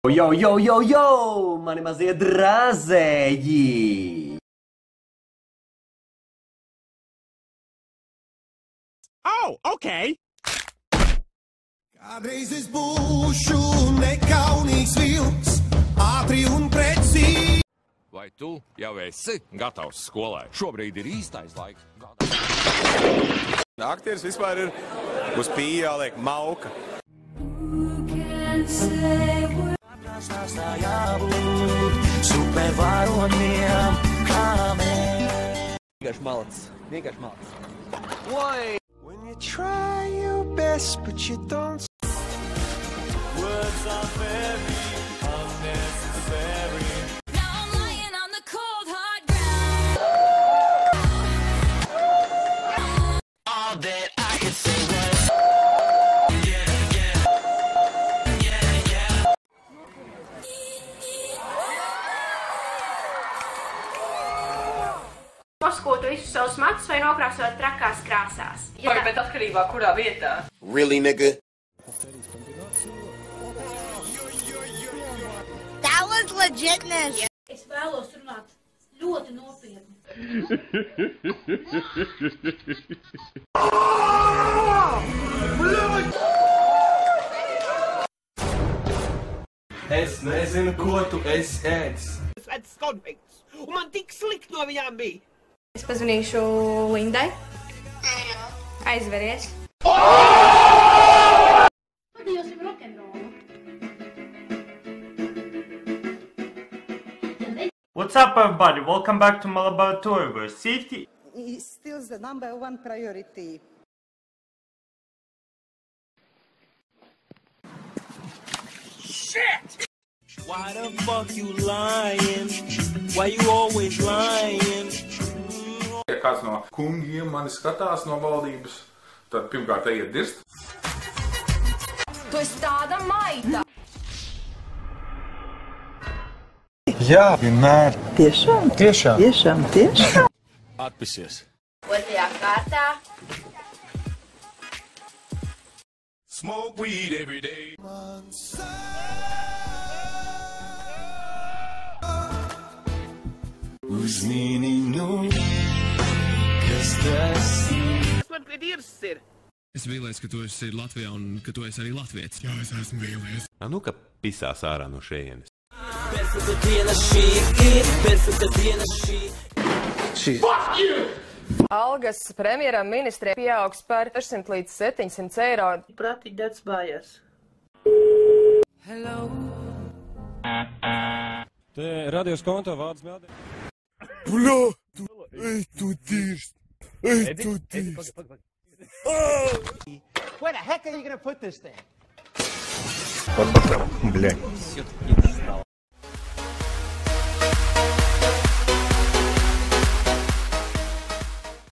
Jo, jo, jo, jo, mani mazie drāzēji! Oh, okay! Kādreiz es būšu nekaunīgs vilks, ātri un precīzi. Vai tu jau esi gatavs skolai? Šobrīd ir īstais laiks. Aktieris vispār ir uz pīja jāliek mauka. Vienkārši malacis, vienkārši malacis. When you try your best, but you don't. Words are very unnecessary. Now I'm lying on the cold hard ground. All that I could say was Paskotu visus savus matus vai nokrāsot trakās krāsās. Vai, bet atkarībā kurā vietā? Really, nigga? That was legitness. Es vēlos runāt ļoti nopietni. Es nezinu, ko tu esi ēdis. Svets konflikts, un man tik slikt no viņām bija. Es pazvanīšu Lindai. Aizveries. Padījosim rokenrolu. What's up, everybody? Welcome back to Malabar Tour, where safety is still the #1 priority. Shit! Why the fuck you lying? Why you always lying? Ja kāds no kungiem mani skatās no valdības, tad pirmkārt ejiet dirst. Tu esi tāda maita. Jā, vienmēr. Tiešām? Tiešām. Tiešām, tiešām. Atpisies. Otrajā kārtā. Smoke weed every day. Uzmini, nu, kas tas ir? Kas man pie dirsts ir? Es vīlēs, ka tu esi Latvijā un ka tu esi arī latvietis. Jā, es esmu vīlies. Nu, ka pisās ārā no šejienes. Fuck you! Algas premjeram ministrē pieaugs par 600 līdz 700 eiro. Prātīgi dēts bājās. Hello. Te radios konto vārds mēdē. Bro, tu dirst! Tu dirst! Where the heck are you gonna put this thing? Блядь.